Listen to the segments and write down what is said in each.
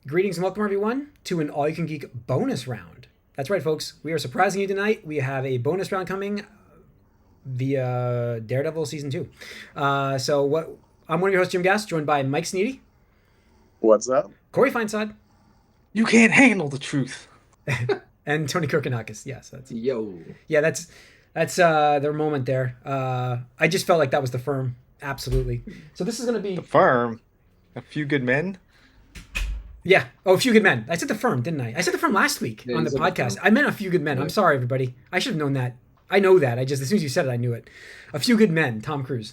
Greetings and welcome, everyone, to an All You Can Geek bonus round. That's right, folks. We are surprising you tonight. We have a bonus round coming via Daredevil Season 2. I'm one of your hosts, Jim Gass, joined by Mike Sneedy. What's up? Corey Feinsod. You can't handle the truth. And Tony Kirkinakis. Yes, that's... Yo. Yeah, that's their moment there. I just felt like that was the firm. Absolutely. So this is going to be... The firm? A Few Good Men? Yeah. Oh, A Few Good Men. I said the firm, didn't I? I said the firm last week on the podcast. I meant A Few Good Men. I'm sorry, everybody. I should have known that. I know that. As soon as you said it, I knew it. A Few Good Men, Tom Cruise.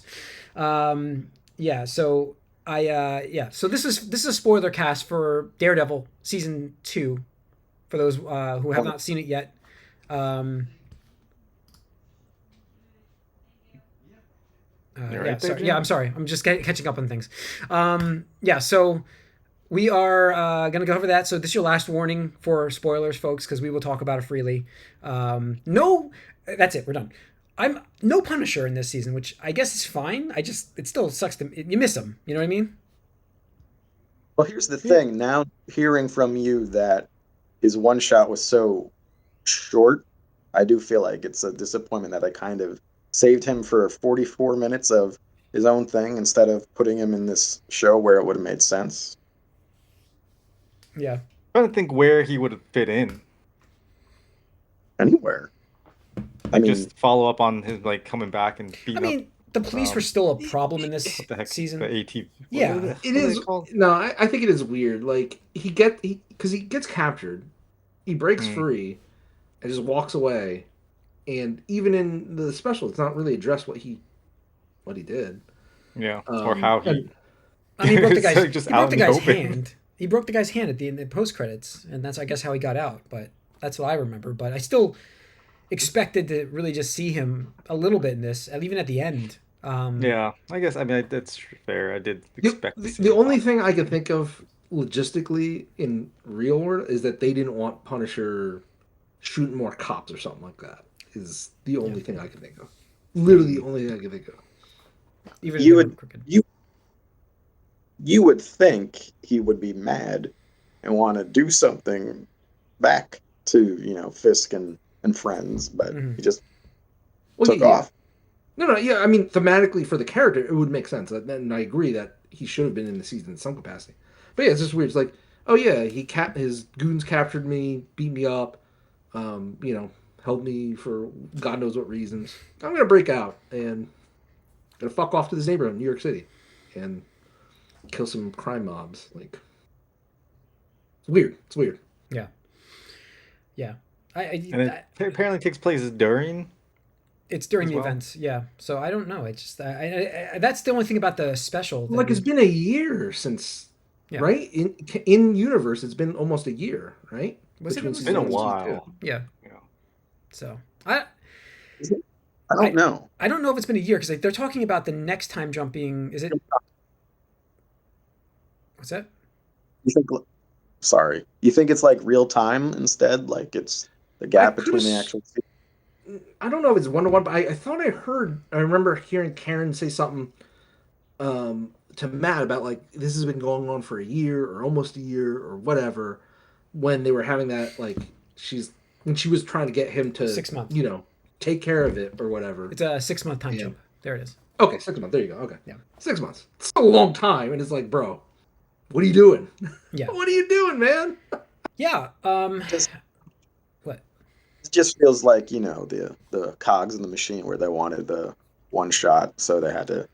So this is a spoiler cast for Daredevil Season 2, for those who have not seen it yet. I'm sorry. I'm just catching up on things. So we are going to go over that. So this is your last warning for spoilers, folks, because we will talk about it freely. That's it. We're done. I'm no Punisher in this season, which I guess is fine. It still sucks you miss him. You know what I mean? Well, here's the thing. Now hearing from you that his one shot was so short, I do feel like it's a disappointment that I kind of saved him for 44 minutes of his own thing instead of putting him in this show where it would have made sense. Yeah. I don't think where he would have fit in. Anywhere. Just follow up on his coming back and beating up. The police were still a problem in this season. The AT. Yeah, it is. No, I think it is weird. Like because he gets captured, he breaks free, and just walks away. And even in the special, it's not really addressed what he did. Yeah, or how he. He broke the guy's hand. He broke the guy's hand at the end of the post credits, and that's I guess how he got out. But that's what I remember. But I still expected to really just see him a little bit in this, even at the end. I guess that's fair. I did expect the only thing I can think of logistically in real world is that they didn't want Punisher shooting more cops or something like that. Is the only thing I can think of. Literally the only thing I can think of. Even you would think he would be mad and want to do something back to Fisk and friends, but he just took off. No, yeah. I mean, thematically for the character, it would make sense, and I agree that he should have been in the season in some capacity. But yeah, it's just weird. It's like, oh yeah, his goons captured me, beat me up, held me for God knows what reasons. I'm gonna break out and gonna fuck off to this neighborhood in New York City and kill some crime mobs. Like, it's weird. It's weird. Yeah. Apparently takes place during. It's during the events, yeah. So I don't know. It's just that's the only thing about the special. It's been a year since, right? In universe, it's been almost a year, right? It's been a while. Yeah. So I don't know. I don't know if it's been a year because they're talking about the next time jump being. Is it? What's that? You think it's like real time instead? Like it's the gap between the actual. I don't know if it's 1-to-1, but I remember hearing Karen say something to Matt about this has been going on for a year or almost a year or whatever when they were having that when she was trying to get him to 6 months, take care of it or whatever. It's a 6 month time jump. There it is. Okay, 6 months. There you go. Okay. Yeah. 6 months. It's a long time, and it's like, bro, what are you doing? Yeah. What are you doing, man? Yeah. What? It just feels like, the cogs in the machine where they wanted the one shot, so they had to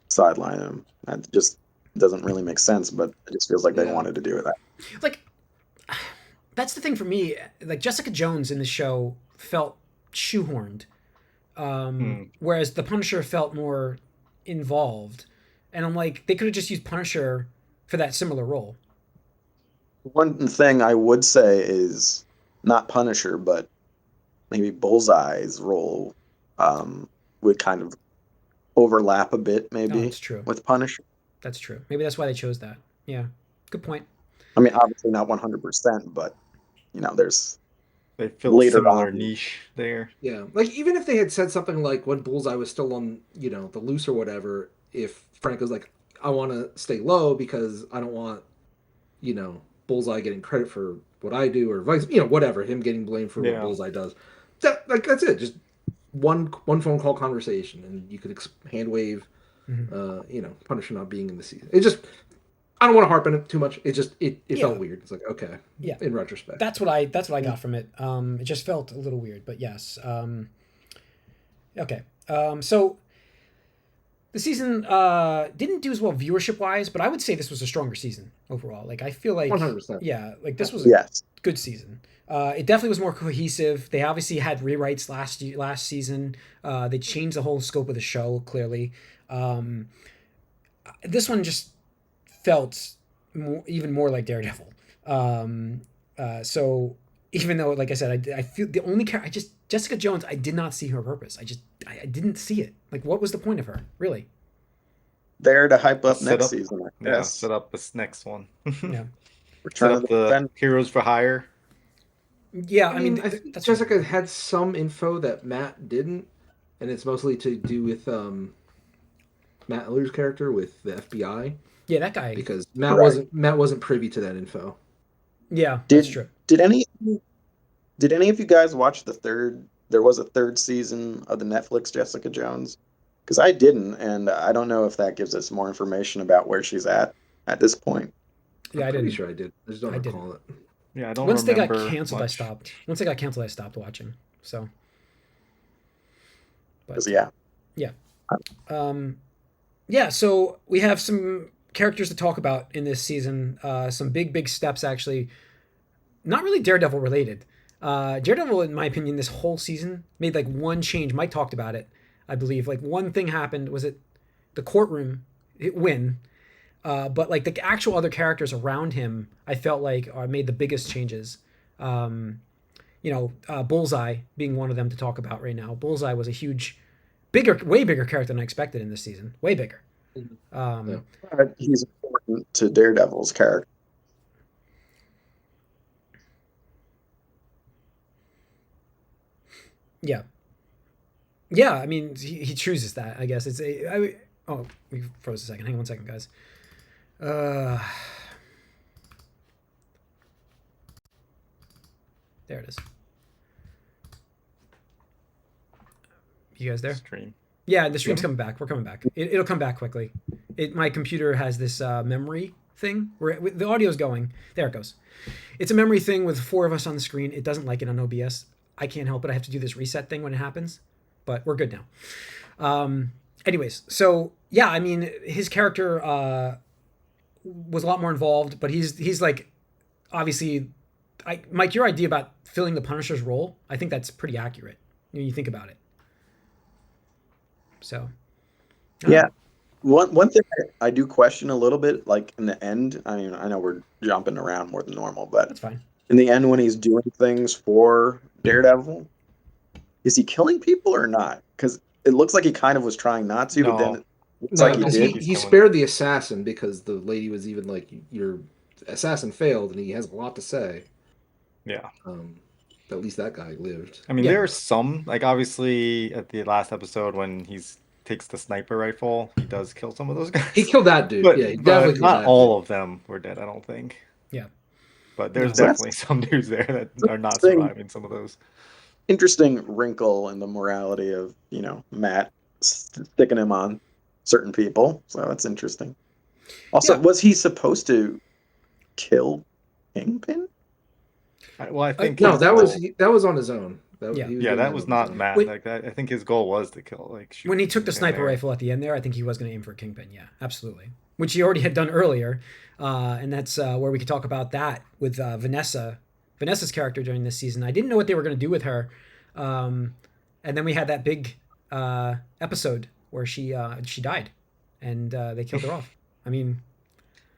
sideline him. That just doesn't really make sense, but it just feels like they wanted to do that. That's the thing for me. Jessica Jones in the show felt shoehorned, whereas the Punisher felt more involved. And I'm like, they could have just used Punisher for that similar role. One thing I would say is not Punisher, but maybe Bullseye's role would kind of overlap a bit, maybe. That's true. With Punisher. That's true. Maybe that's why they chose that. Yeah, good point. I mean, obviously not 100%, but there's they fill a similar niche there. Yeah, even if they had said something like when Bullseye was still on, the loose or whatever, if Frank was like, I want to stay low because I don't want, Bullseye getting credit for what I do, or vice, you know, whatever, him getting blamed for what Bullseye does. That's it. Just one phone call conversation, and you could hand wave, you know, Punisher not being in the season. It just, I don't want to harp on it too much. It just it felt weird. It's like, okay, in retrospect, that's what I got from it. It just felt a little weird, but yes. Okay. So the season didn't do as well viewership wise, but I would say this was a stronger season overall. Like I feel like 100%. Yeah, like this was a good season. It definitely was more cohesive. They obviously had rewrites last season. They changed the whole scope of the show clearly. This one just felt even more like Daredevil. So even though, like I said, I feel the only character, Jessica Jones, I did not see her purpose. I didn't see it. Like, what was the point of her, really? There to hype up next season. Yeah, set up this next one. Yeah. Return of the Heroes for Hire. Yeah, I mean I think Jessica had some info that Matt didn't, and it's mostly to do with Matt Miller's character with the FBI. Yeah, that guy. Because Matt wasn't privy to that info. Yeah, that's true. Did any of you guys watch there was a third season of the Netflix Jessica Jones? Because I didn't, and I don't know if that gives us more information about where she's at this point. Yeah, I'm pretty sure I did. I just don't recall it. Yeah, I don't. Once they got canceled, I stopped. Once they got canceled, I stopped watching. So. But, yeah. Yeah. Yeah. So we have some characters to talk about in this season. Some big steps, actually. Not really Daredevil related. Daredevil, in my opinion, this whole season made like one change. Mike talked about it, I believe. Like one thing happened. Was it the courtroom win? But like the actual other characters around him, I felt like made the biggest changes. You know, Bullseye being one of them to talk about right now. Bullseye was a way bigger character than I expected in this season. Way bigger. He's important to Daredevil's character. Yeah. Yeah, I mean, he chooses that, I guess. Oh, we froze a second. Hang on 1 second, guys. There it is. You guys there? Stream. Yeah, the stream's coming back. We're coming back. It'll come back quickly. My computer has this memory thing where the audio's going. There it goes. It's a memory thing with 4 of us on the screen. It doesn't like it on OBS. I can't help it. I have to do this reset thing when it happens. But we're good now. Anyways, so yeah, I mean, his character was a lot more involved, but he's like, obviously, Mike, your idea about filling the Punisher's role, I think that's pretty accurate when you think about it. So, yeah, one thing I do question a little bit, like in the end. I mean, I know we're jumping around more than normal, but that's fine. In the end, when he's doing things for Daredevil, is he killing people or not? Because it looks like he kind of was trying not to, but then it looks like he did. He spared the assassin because the lady was even like, your assassin failed, and he has a lot to say. Yeah. At least that guy lived. I mean, there are some, like obviously at the last episode when takes the sniper rifle, he does kill some of those guys. He killed that dude. But, yeah, he definitely not all of them were dead, I don't think. Yeah. But there's definitely some dudes there that are not surviving some of those. Interesting wrinkle in the morality of, you know, Matt sticking him on certain people. So that's interesting. Also, was he supposed to kill Kingpin? Well, I think no. That was on his own. That was not Matt. Like I think his goal was to kill. Like when he took the sniper rifle at the end there, I think he was going to aim for Kingpin. Yeah, absolutely. Which he already had done earlier, and that's where we could talk about that with Vanessa's character during this season. I didn't know what they were going to do with her, and then we had that big episode where she died, and they killed her off. I mean,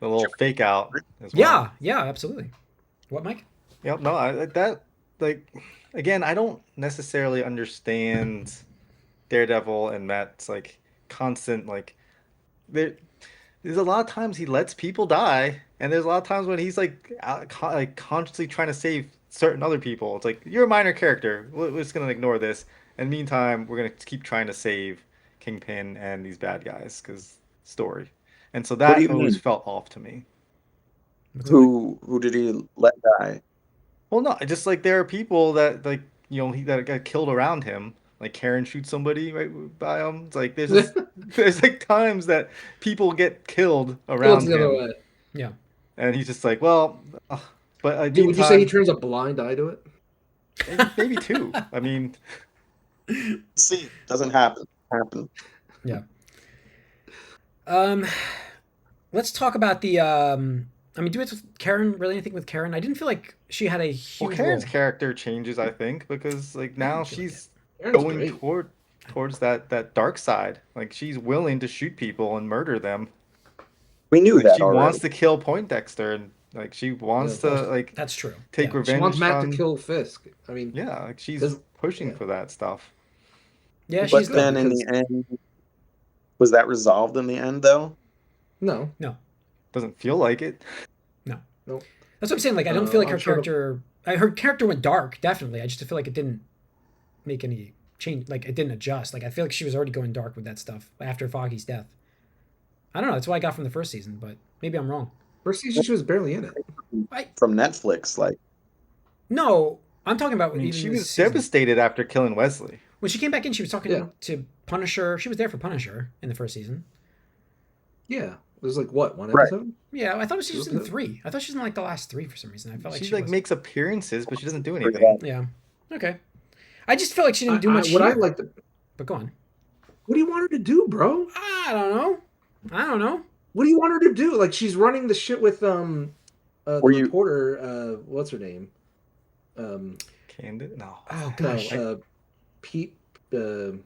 the little fake out. As well. Yeah, absolutely. What, Mike? Yep. No, again, I don't necessarily understand Daredevil and Matt's like constant like. There's a lot of times he lets people die, and there's a lot of times when he's like consciously trying to save certain other people. It's like, you're a minor character. We're just gonna ignore this, and meantime, we're gonna keep trying to save Kingpin and these bad guys because story. And so that always felt off to me. Who did he let die? Well, no, just like there are people that like that got killed around him. Like Karen shoots somebody right by him. It's like there's like times that people get killed Well, it's around the other him, way. Yeah. and he's just like, well, but Dude, would you say he turns a blind eye to it? maybe two? I mean, See, doesn't happen. Yeah. Let's talk about the. I mean, do it with Karen. Really, anything with Karen? I didn't feel like she had a huge. well, Karen's role. character changes, I think, because like now feel like she's Karen's going great. towards that dark side. Like she's willing to shoot people and murder them. We knew Like that she already. wants to kill Poindexter, and like she wants Yeah, to like That's true. take Yeah. revenge She wants Matt on. to kill Fisk. I mean, Yeah, like she's Does- pushing yeah. for that stuff. Yeah, But she's good then in because- the end, was that resolved in the end though? no. Doesn't feel like it. No. That's what I'm saying. Like, I don't feel like her I'm sure- character. Her character went dark, definitely. I just feel like it didn't make any change. Like, it didn't adjust. Like, I feel like she was already going dark with that stuff after Foggy's death. I don't know. That's what I got from the first season, but maybe I'm wrong. First season, she was barely in it. From Netflix, like No, I'm talking about I mean, even she this was season. devastated after killing Wesley. When she came back in, she was talking Yeah. to Punisher. She was there for Punisher in the first season. Yeah. It was like, what, one Right. Oh, episode? Yeah, I thought she was in Okay. 3. I thought she was in like the last 3 for some reason. I felt like She she like was. makes appearances, but she doesn't do anything. Yeah. Yeah. Okay. I just felt like she didn't do much. What I here. like But go on. What do you want her to do, bro? I don't know. What do you want her to do? Like, she's running the shit with the Were you- reporter, what's her name? Candid? No. Oh No, gosh. Pete, BB.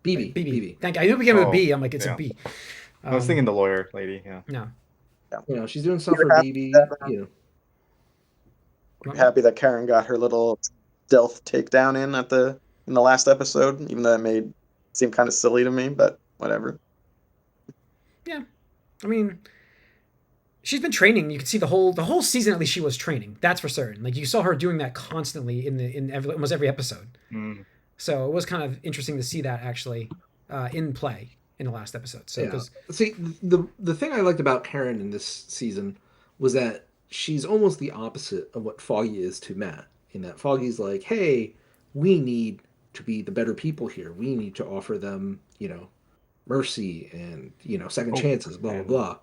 BB. Thank you. I knew it began with a Oh, B. I'm like, it's yeah. a B. I was thinking the lawyer lady. Yeah. No. You know, she's doing stuff You're for happy BB. that- You know, happy that Karen got her little stealth takedown in the last episode, even though it seemed kind of silly to me, but whatever. I mean, she's been training. You can see the whole season at least she was training. That's for certain. Like you saw her doing that constantly in almost every episode. Mm. So it was kind of interesting to see that actually in play in the last episode. So yeah. 'cause- See, the thing I liked about Karen in this season was that she's almost the opposite of what Foggy is to Matt. In that Foggy's like, hey, we need to be the better people here. We need to offer them, you know, mercy and, you know, second chances, blah, blah, blah.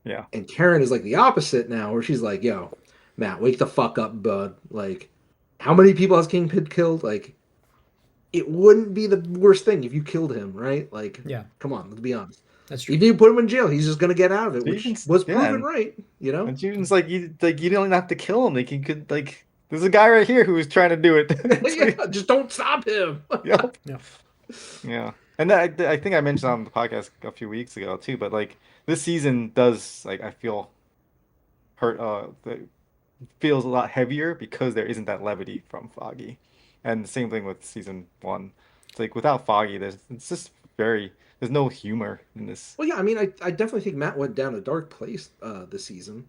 Yeah. And Karen is like the opposite now, where she's like, yo, Matt, wake the fuck up, bud. Like, how many people has Kingpin killed? Like, it wouldn't be the worst thing if you killed him, right? Like, yeah, come on, let's be honest. that's true. Even if you put him in jail, he's just gonna get out of it, which Steven's- was yeah, proven and- right, you know? And June's like you don't have to kill him. Like you could like there's a guy right here who was trying to do it. It's like- Yeah, just don't stop him. Yep. Yeah. Yeah. And I think I mentioned on the podcast a few weeks ago too, but like this season does like I feel hurt feels a lot heavier because there isn't that levity from Foggy. And the same thing with season 1. It's like without Foggy there's no humor in this. Well, yeah, I mean, I definitely think Matt went down a dark place this season.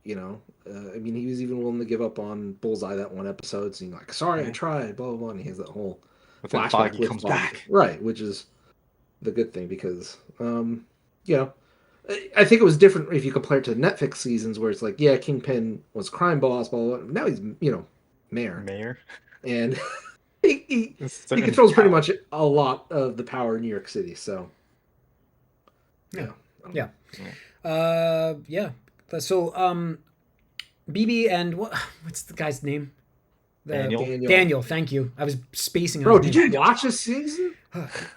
You know, I mean, he was even willing to give up on Bullseye that one episode, saying like, "Sorry, I tried," blah blah blah, and he has that whole But then flashback Foggy with comes Foggy. back. Right? Which is the good thing because, you know, I think it was different if you compare it to the Netflix seasons where it's like, yeah, Kingpin was crime boss, blah blah. Blah. Now he's mayor, and he controls pretty much a lot of the power in New York City. So, Yeah. yeah. Yeah. So, BB and what's the guy's name? Daniel. Thank you. I was spacing on Bro, his did name. you watch this season?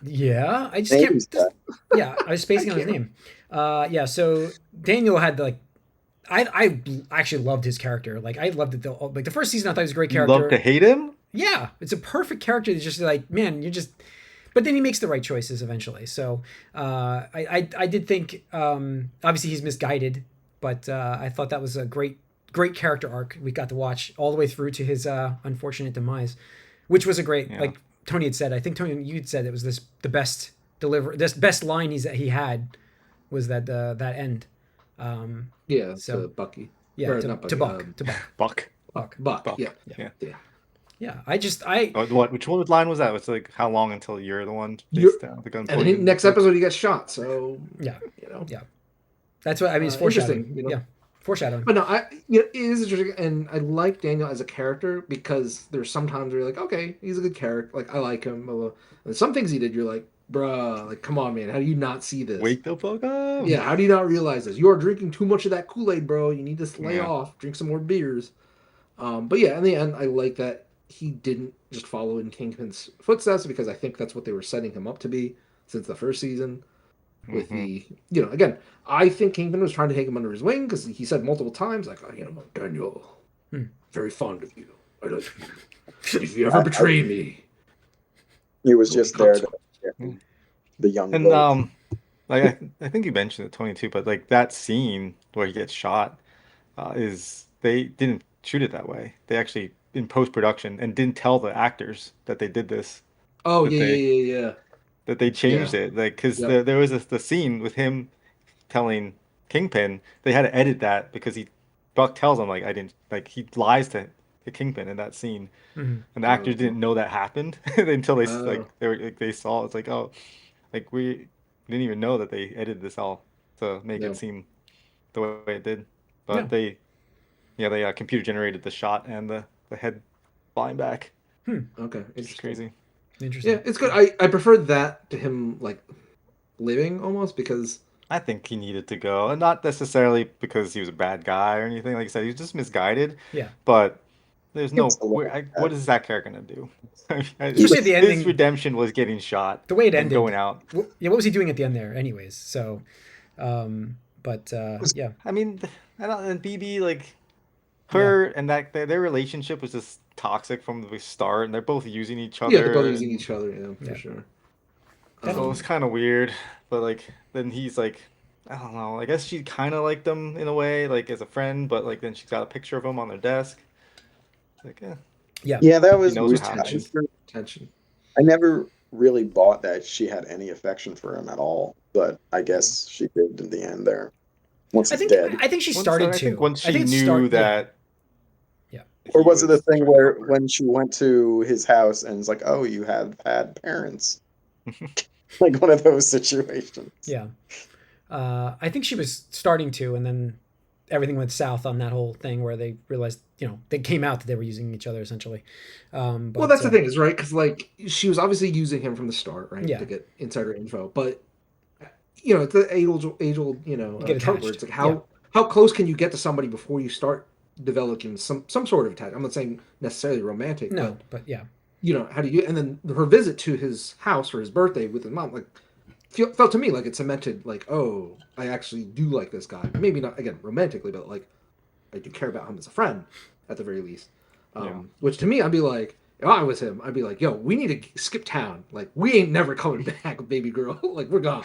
Yeah, I just Maybe can't. Yeah, I was spacing on his name. Yeah. So Daniel had I actually loved his character. Like I loved it. Like the first season, I thought he was a great You character. love to hate him? Yeah, it's a perfect character. It's just like, man, you're just. But then he makes the right choices eventually. So I did think obviously he's misguided, but I thought that was a great character arc we got to watch all the way through to his unfortunate demise, which was a great like Tony had said. I think Tony you'd said it was the best line he had was that end. Yeah, So- to Bucky. Yeah, Or to not Bucky, Buck. To Buck. Buck. Buck. Yeah. Yeah. Which one line was that? It's like how long until you're the one You're- face down the gun And then pointing? next episode he gets shot. So Yeah. you know. Yeah. That's what I mean. It's foreshadowing. Yeah, foreshadowing. But no, it is interesting, and I like Daniel as a character because there's sometimes where you're like, okay, he's a good character. Like I like him. And some things he did, you're like, bruh, like come on, man, how do you not see this? Wake the fuck up! Yeah, how do you not realize this? You are drinking too much of that Kool-Aid, bro. You need to lay off. Drink some more beers. But yeah, in the end, I like that he didn't just follow in Kingpin's footsteps because I think that's what they were setting him up to be since the first season. With the, I think Kingpin was trying to take him under his wing because he said multiple times, like, Daniel, very fond of you. I love you. If you ever betray me. He was just there to the young and like I think you mentioned it, 22, but like that scene where he gets shot is they didn't shoot it that way. They actually in post-production and didn't tell the actors that they did this. Oh yeah. That they changed it, like because there was the scene with him telling Kingpin they had to edit that because Buck tells him like I didn't like he lies to Kingpin in that scene, and the actors didn't know that happened until they saw it's like like we didn't even know that they edited this all to make it seem the way it did, but they computer generated the shot and the head flying back. Okay, it's crazy. Interesting. Yeah, it's good. I prefer that to him like living almost because I think he needed to go, and not necessarily because he was a bad guy or anything. Like I said, he was just misguided. Yeah. But there's no. What is that character gonna do? Especially at the ending, his redemption was getting shot. The way it ended, going out. Yeah. What was he doing at the end there, anyways? So, yeah. I mean, and BB like her and that their relationship was just toxic from the start, and they're both using each other. Yeah, they're both using each other. Yeah, for sure. So it was kind of weird, but like then he's like, I don't know. I guess she kind of liked him in a way, like as a friend, but like then she's got a picture of him on their desk. Like, yeah, that was tension. I never really bought that she had any affection for him at all, but I guess she did in the end there. Once he's dead, I think she started to. I think once she knew that. Yeah. Or was it the thing where when she went to his house and it's like, oh, you have had parents? Like one of those situations. Yeah. I think she was starting to, and then everything went south on that whole thing where they realized, they came out that they were using each other essentially. But, well, that's the thing is, right? Because like she was obviously using him from the start, right? Yeah. To get insider info. But, it's the age-old, trope where it's like how close can you get to somebody before you start developing some sort of attachment? I'm not saying necessarily romantic. No, but yeah. How do you? And then her visit to his house for his birthday with his mom, like, felt to me like it cemented, like, oh, I actually do like this guy. Maybe not again romantically, but like, I do care about him as a friend at the very least. Which to me, I'd be like, if I was him, I'd be like, yo, we need to skip town. Like, we ain't never coming back, baby girl. Like, we're gone.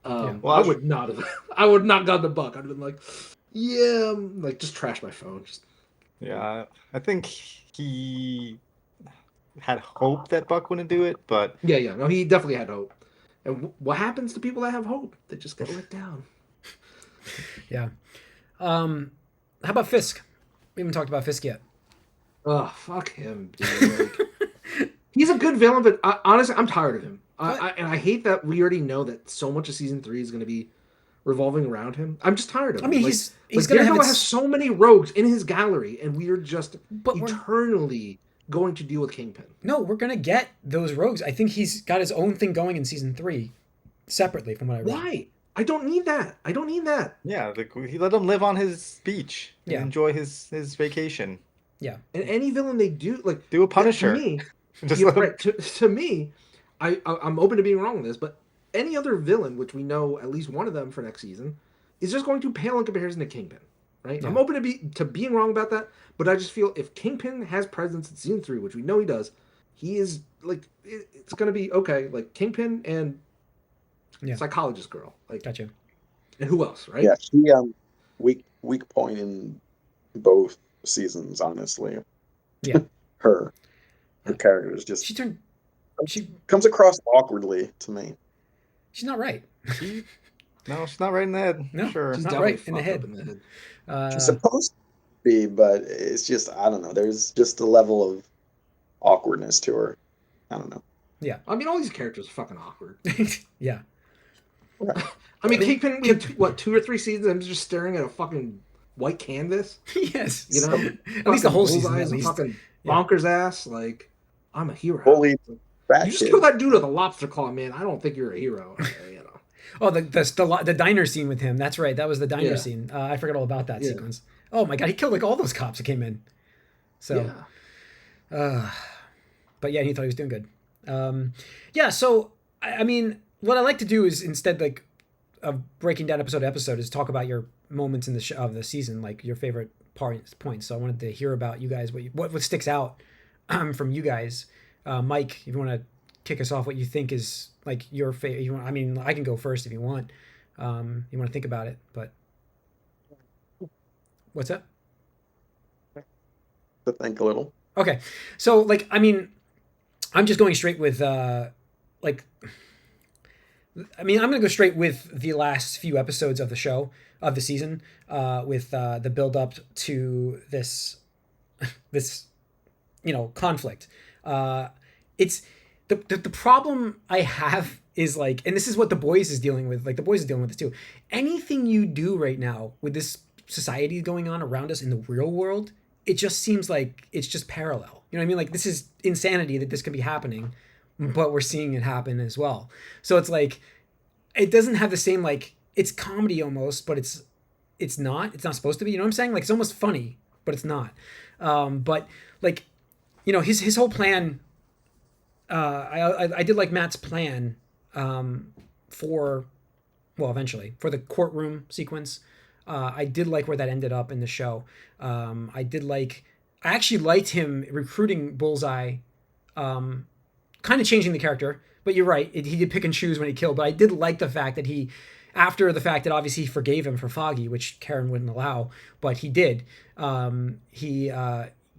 Well, I would not have. I would not gotten the buck. I'd have been like, yeah, like just trash my phone. Yeah, I think he had hope that Buck wouldn't do it, but no, he definitely had hope. And what happens to people that have hope? They just get let down. Yeah. How about Fisk? We haven't talked about Fisk yet. Oh, fuck him, dude. Like, he's a good villain, but honestly, I'm tired of him. And I hate that we already know that so much of season 3 is going to be revolving around him. I'm just tired of him. I mean, like, he's going to have so many rogues in his gallery, and we are just eternally going to deal with Kingpin. No, we're going to get those rogues. I think he's got his own thing going in season 3, separately from what I read. Why? I don't need that. Yeah, he let him live on his beach and enjoy his vacation. Yeah. And any villain they do, like... Do a Punisher. To me, to me, I'm open to being wrong with this, but any other villain, which we know at least one of them for next season, is just going to pale in comparison to Kingpin, right? Yeah. I'm open to being wrong about that, but I just feel if Kingpin has presence in season 3, which we know he does, he is like it's going to be okay, like Kingpin and psychologist girl, like gotcha. And who else, right? Yeah, she weak point in both seasons, honestly. Yeah, her character is just she comes across awkwardly to me. She's not right. No, she's not right in the head. No, sure. She's not right in the head. She's supposed to be, but it's just, I don't know. There's just a level of awkwardness to her. I don't know. Yeah. I mean, all these characters are fucking awkward. Yeah. Right. I mean, Kingpin, we had 2 or 3 seasons. I'm just staring at a fucking white canvas. Yes. You know, At least the whole Bullseye's season. At a least. fucking bonkers ass. Like, I'm a hero. Holy fat You just kid. kill that dude with a lobster claw, man. I don't think you're a hero. You know. Oh, the diner scene with him. That's right. That was the diner Yeah. scene. I forgot all about that Yeah. sequence. Oh my god, he killed like all those cops that came in. So, but yeah, he thought he was doing good. Yeah. So I mean, what I like to do is instead like of breaking down episode to episode is talk about your moments in the of the season, like your favorite points. So I wanted to hear about you guys, what sticks out from you guys. Mike, if you want to kick us off, what you think is like your favorite. I mean, I can go first if you want. You want to think about it, but what's up? To think a little. Okay, so like, I mean, I'm just going straight with like. I mean, I'm gonna go straight with the last few episodes of the show of the season, with the build up to this conflict. It's the problem I have is like, and this is what the boys is dealing with. Like the boys is dealing with this too. Anything you do right now with this society going on around us in the real world, it just seems like it's just parallel. You know what I mean? Like this is insanity that this could be happening, but we're seeing it happen as well. So it's like, it doesn't have the same, like, it's comedy almost, but it's not supposed to be, you know what I'm saying? Like it's almost funny, but it's not. But like, his whole plan, I did like Matt's plan, eventually for the courtroom sequence. I did like where that ended up in the show. I actually liked him recruiting Bullseye, kind of changing the character, but you're right. He did pick and choose when he killed, but I did like the fact that after the fact that obviously he forgave him for Foggy, which Karen wouldn't allow, but he did. He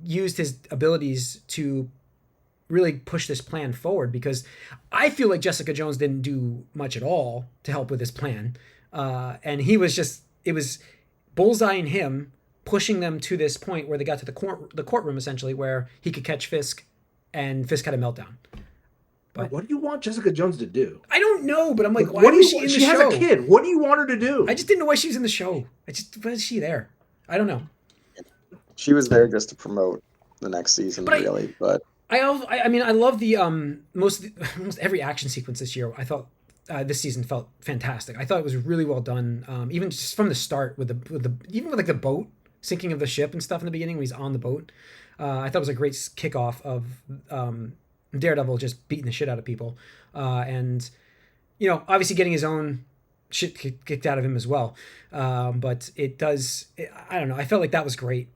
used his abilities to really push this plan forward, because I feel like Jessica Jones didn't do much at all to help with this plan. And it was Bullseye and him pushing them to this point where they got to the courtroom essentially, where he could catch Fisk, and Fisk had a meltdown. But what do you want Jessica Jones to do? I don't know, but I'm like, why what was she in the show? She has a kid. What do you want her to do? I just didn't know why she was in the show. Why is she there? I don't know. She was there just to promote the next season, but I mean, I love the almost every action sequence this year. I thought this season felt fantastic. I thought it was really well done. Even just from the start with the boat sinking of the ship and stuff in the beginning when he's on the boat. I thought it was a great kickoff of Daredevil just beating the shit out of people, and obviously getting his own shit kicked out of him as well. But I don't know. I felt like that was great.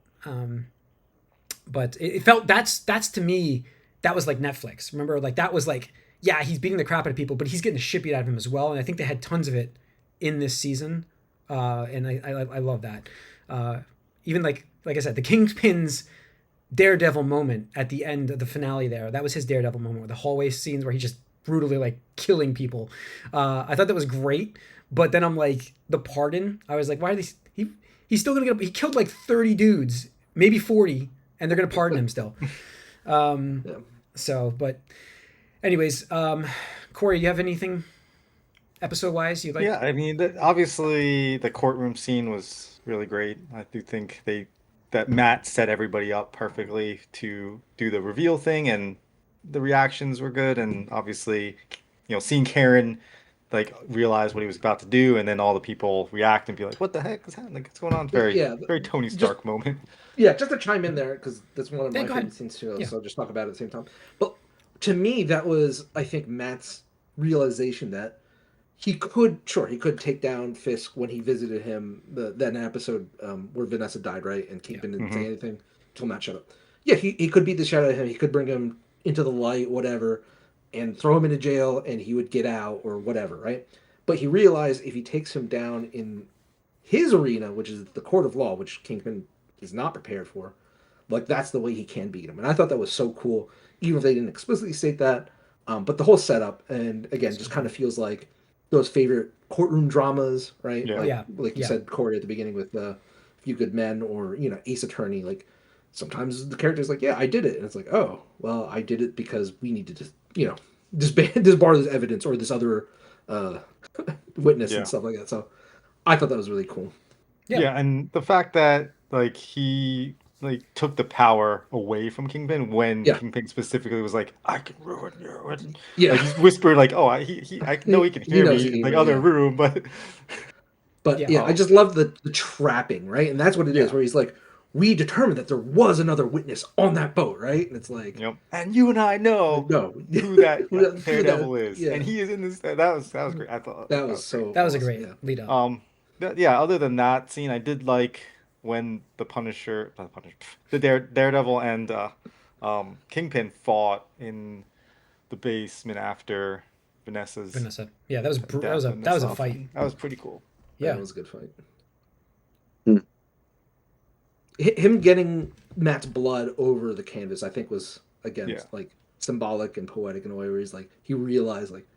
But it felt that's to me, that was like Netflix. Remember, like that was like, yeah, he's beating the crap out of people, but he's getting the shit beat out of him as well. And I think they had tons of it in this season, and I love that. Even like I said, the Kingpin's Daredevil moment at the end of the finale there, that was his Daredevil moment with the hallway scenes where he just brutally like killing people. I thought that was great, but then I'm like, the pardon, I was like, why are these? He's still gonna he killed like 30 dudes, maybe 40, and they're gonna pardon him still. So, but anyways, Corey, you have anything episode wise you'd like? Yeah, I mean, obviously the courtroom scene was really great. I do think that Matt set everybody up perfectly to do the reveal thing, and the reactions were good. And obviously, seeing Karen like realize what he was about to do, and then all the people react and be like, "What the heck is happening? Like, what's going on?" Very Tony Stark moment. Yeah, just to chime in there, because that's one of my favorite scenes too. Yeah. So I'll just talk about it at the same time. But to me, that was, I think, Matt's realization that he could take down Fisk when he visited him. That episode where Vanessa died, right? And Kingpin didn't say anything until Matt shut up. Yeah, he could beat the shit out of him. He could bring him into the light, whatever, and throw him into jail, and he would get out or whatever, right? But he realized if he takes him down in his arena, which is the court of law, which Kingpin is not prepared for, like that's the way he can beat him. And I thought that was so cool, even if they didn't explicitly state that. But the whole setup, and again, just kind of feels like those favorite courtroom dramas, right? Yeah. Like you said, Corey, at the beginning with Few Good Men, or Ace Attorney. Like sometimes the character's like, "Yeah, I did it," and it's like, "Oh, well, I did it because we need to just disbar this evidence or this other witness Yeah. and stuff like that. So I thought that was really cool. Yeah, and the fact that like he like took the power away from Kingpin when Yeah. Kingpin specifically was like, "I can ruin you," and Yeah. like he whispered like, "Oh, I know he can He hear knows me he in can the hear me, other yeah. room," but But Yeah. I just love the trapping, right? And that's what it is, Yeah. where he's like, we determined that there was another witness on that boat, right? And it's like, yep. And you and I know no, who that who Daredevil is, yeah, and he is in this. That was great. I thought that that was was great. so That was a awesome, great yeah. lead up. Yeah, other than that scene, I did like when the Punisher, not the Punisher, the Daredevil and Kingpin fought in the basement after Vanessa's Vanessa. Yeah, that was death and that was a stuff. fight. That was pretty cool. Yeah. That was a good fight. Hmm. Him getting Matt's blood over the canvas, I think, was again Yeah. like symbolic and poetic in a way where he's like, he realized like,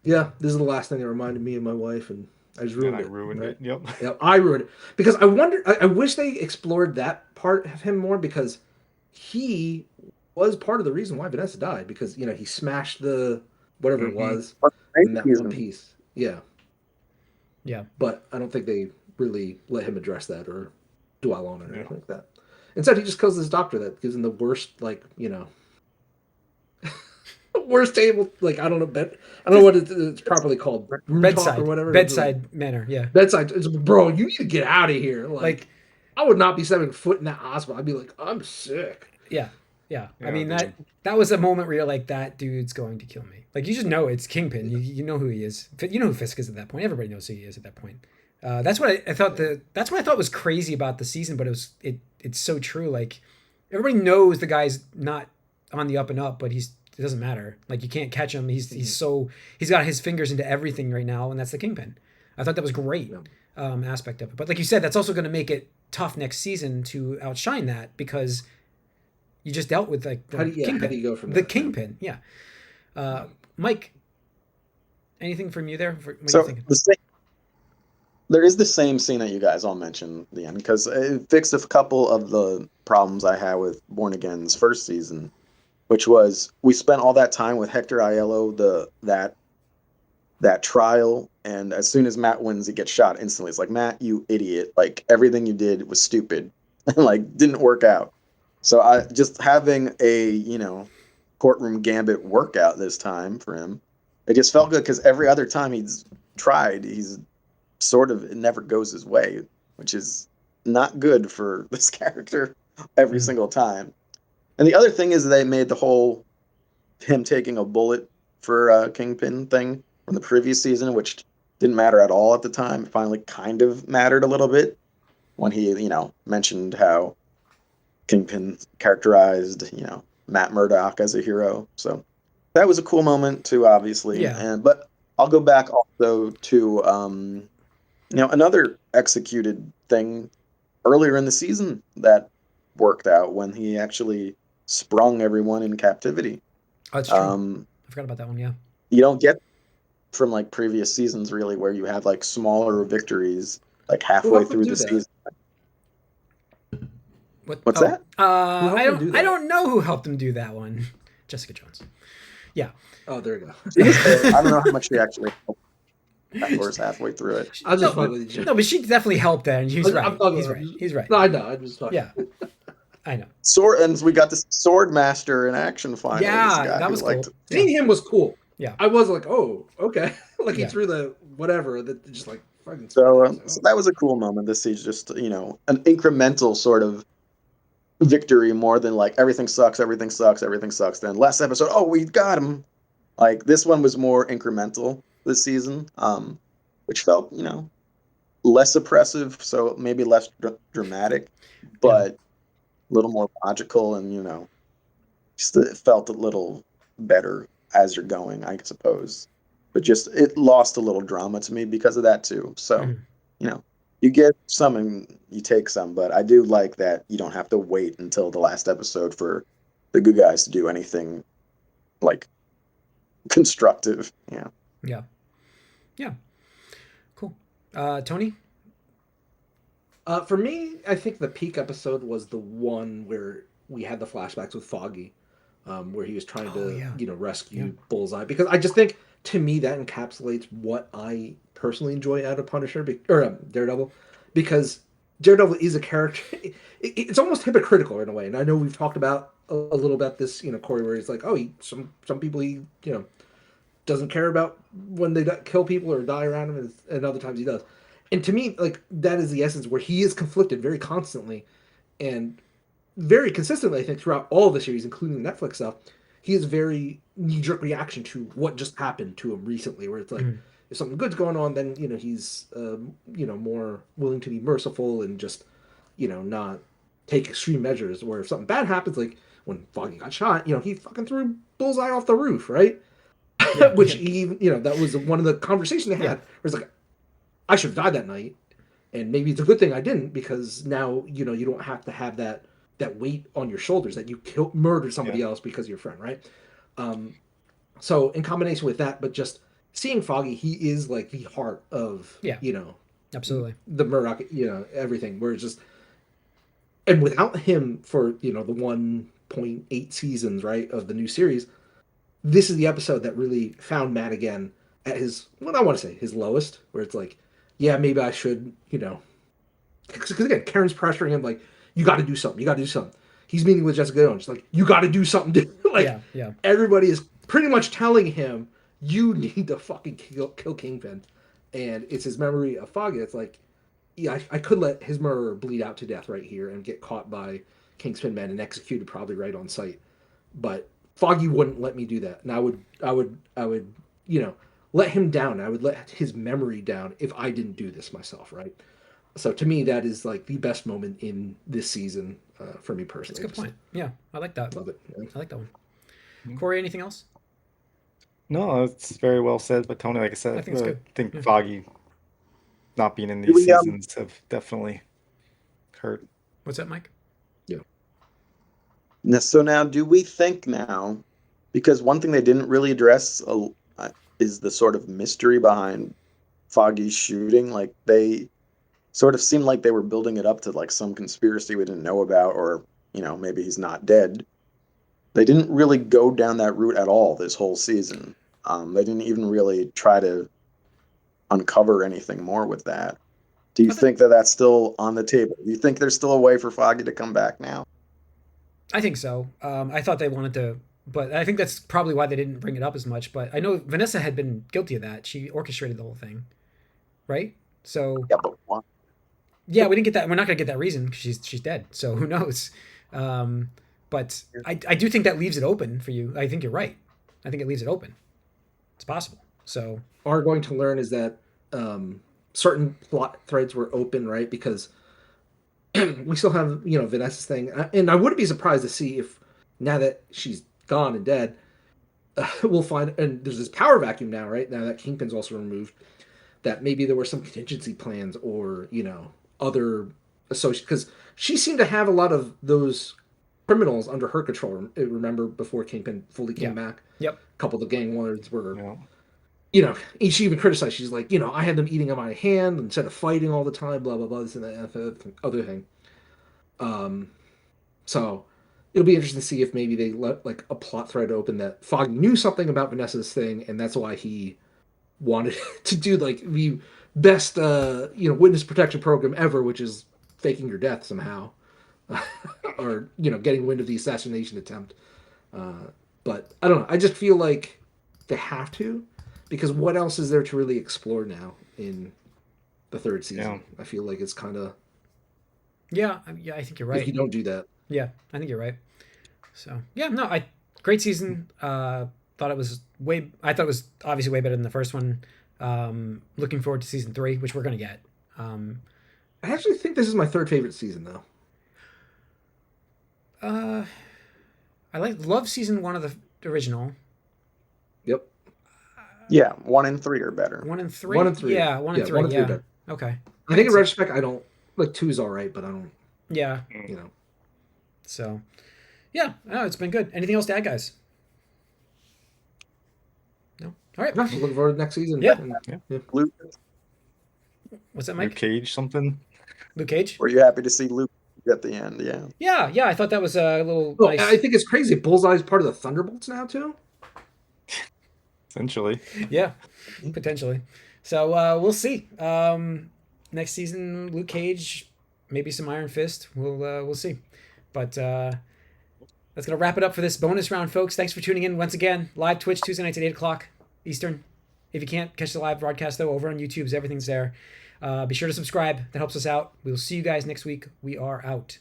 yeah, this is the last thing that reminded me of my wife, and I just ruined And I it. ruined right? it. Yep. Yeah, I ruined it because I wonder. I wish they explored that part of him more because he was part of the reason why Vanessa died because he smashed the whatever it Mhm. was in that one piece. Yeah, Yeah. but I don't think they really let him address that or dwell on it or anything like that. Instead, he just calls this doctor that gives him the worst, worst table. Like I don't know, I don't know what it's properly called, room talk Bedside or whatever. bedside manner. Yeah. Bedside. It's, bro, you need to get out of here. Like I would not be stepping foot in that hospital. I'd be like, I'm sick. yeah. Yeah. I Yeah, mean dude. that was a moment where you're like, that dude's going to kill me. Like you just know it's Kingpin. You know who he is. You know who Fisk is at that point. Everybody knows who he is at that point. That's what I thought. That's what I thought was crazy about the season, but it's so true. Like everybody knows the guy's not on the up and up, but it doesn't matter. Like you can't catch him. He's got his fingers into everything right now, and that's the Kingpin. I thought that was great aspect of it. But like you said, that's also going to make it tough next season to outshine that because you just dealt with like the Kingpin. How do you go from the that? Kingpin? Yeah. Mike, anything from you there? What are you So thinking? there is the same scene that you guys all mentioned at the end because it fixed a couple of the problems I had with Born Again's first season, which was we spent all that time with Hector Aiello, that trial, and as soon as Matt wins, he gets shot instantly. It's like, Matt, you idiot! Like everything you did was stupid, and like didn't work out. So I just having a courtroom gambit workout this time for him, it just felt good because every other time he's tried, he's sort of it never goes his way, which is not good for this character every single time. And the other thing is they made the whole him taking a bullet for Kingpin thing from the previous season, which didn't matter at all at the time. It finally kind of mattered a little bit when he, mentioned how Kingpin characterized, Matt Murdock as a hero. So that was a cool moment too, obviously. Yeah. But I'll go back also to another executed thing earlier in the season that worked out when he actually sprung everyone in captivity. Oh, that's true. I forgot about that one. Yeah. You don't get from like previous seasons really where you have like smaller victories like halfway through the season. What's that? I don't know who helped him do that one. Jessica Jones. Yeah. Oh, there you go. I don't know how much she actually helped. That was halfway through it. I just no, but she definitely helped that, and he's right. He's right. No, I know. I just talking. Yeah, I know. And we got the Sword Master in action finally. Yeah, that was cool. Seeing him was cool. Yeah, I was like, oh, okay. Like he threw the whatever that just like fucking. So that was a cool moment to see, just an incremental sort of victory more than like everything sucks. Then last episode, oh, we got him. Like this one was more incremental this season, which felt less oppressive, so maybe less dramatic, but a little more logical, and just it felt a little better as you're going, I suppose. But just it lost a little drama to me because of that too. So you get some and you take some, but I do like that you don't have to wait until the last episode for the good guys to do anything like constructive. Yeah. Cool. Tony? For me, I think the peak episode was the one where we had the flashbacks with Foggy, where he was trying to rescue Bullseye, because I just think to me, that encapsulates what I personally enjoy out of Punisher or Daredevil, because Daredevil is a character. It's almost hypocritical in a way, and I know we've talked about a little about this, Corey, where he's like, oh, some people he doesn't care about when they kill people or die around him, and other times he does. And to me, like, that is the essence where he is conflicted very constantly and very consistently, I think, throughout all of the series, including the Netflix stuff. He has very knee-jerk reaction to what just happened to him recently, where it's like, if something good's going on, then, he's, more willing to be merciful and just, not take extreme measures. Where if something bad happens, like when Foggy got shot, he fucking threw Bullseye off the roof, right? Yeah, which even, that was one of the conversations they had. Where it's like, I should have died that night, and maybe it's a good thing I didn't, because now you don't have to have that weight on your shoulders that you murdered somebody else because of your friend, right? So in combination with that, but just seeing Foggy, he is like the heart of absolutely the Murdoch, everything. Where it's just, and without him for the 1.8 seasons, right, of the new series, this is the episode that really found Matt again at his, what I want to say, his lowest, where it's like, yeah, maybe I should, because again, Karen's pressuring him, like, you got to do something. You got to do something. He's meeting with Jessica Jones. She's like, you got to do something. Like, everybody is pretty much telling him, you need to fucking kill Kingpin. And it's his memory of Foggy. It's like, yeah, I could let his murderer bleed out to death right here and get caught by Kingpin men and executed probably right on sight. But Foggy wouldn't let me do that. And I would, let him down. I would let his memory down if I didn't do this myself, right? So to me, that is like the best moment in this season for me personally. That's a good point. Yeah, I like that. Love it. Yeah. I like that one. Corey, anything else? No, it's very well said. But Tony, like I said, I think Foggy not being in these seasons have definitely hurt. What's that, Mike? Yeah. So now, do we think now, because one thing they didn't really address is the sort of mystery behind Foggy's shooting. Like, they sort of seemed like they were building it up to like some conspiracy we didn't know about, or maybe he's not dead. They didn't really go down that route at all this whole season. They didn't even really try to uncover anything more with that. Do you think that that's still on the table? Do you think there's still a way for Foggy to come back now? I think so. I thought they wanted to, but I think that's probably why they didn't bring it up as much. But I know Vanessa had been guilty of that. She orchestrated the whole thing, right? So yeah, but why? Yeah, we didn't get that. We're not going to get that reason because she's dead. So who knows? But I do think that leaves it open for you. I think you're right. I think it leaves it open. It's possible. So are going to learn is that certain plot threads were open, right? Because we still have Vanessa's thing, and I wouldn't be surprised to see if now that she's gone and dead, we'll find, and there's this power vacuum now, right? Now that Kingpin's also removed, that maybe there were some contingency plans or other associates, because she seemed to have a lot of those criminals under her control. Remember before Kingpin fully came back? Yep. A couple of the gang lords were, she even criticized. She's like, I had them eating on my hand instead of fighting all the time, blah, blah, blah, this and that other thing. So it'll be interesting to see if maybe they let like a plot thread open that Fogg knew something about Vanessa's thing, and that's why he wanted to do like the best witness protection program ever, which is faking your death somehow. Or getting wind of the assassination attempt. But I don't know, I just feel like they have to, because what else is there to really explore now in the third season? I feel like it's kind of I think you're right. If you don't do that, I think you're right. So great season. I thought it was obviously way better than the first one. Looking forward to season 3, which we're gonna get. I actually think this is my third favorite season, though. I love season 1 of the original. Yep. Yeah, 1 and 3 are better. 1 and 3. 1 and 3. Yeah, 1 and 3. Yeah. Better. Okay. I think in retrospect, I don't like 2 is all right, but I don't. Yeah. So, it's been good. Anything else to add, guys? No. All right. Looking forward to next season. Yeah. Luke. What's that, Mike? Luke Cage something. Luke Cage. Were you happy to see Luke at the end? Yeah. Yeah. I thought that was a little. Well, nice. I think it's crazy. Bullseye's part of the Thunderbolts now too. Essentially. Yeah, potentially. So we'll see. Next season, Luke Cage, maybe some Iron Fist. We'll see. But that's gonna wrap it up for this bonus round, folks. Thanks for tuning in once again. Live Twitch Tuesday nights at 8 o'clock Eastern. If you can't catch the live broadcast though, over on YouTube's everything's there. Be sure to subscribe. That helps us out. We will see you guys next week. We are out.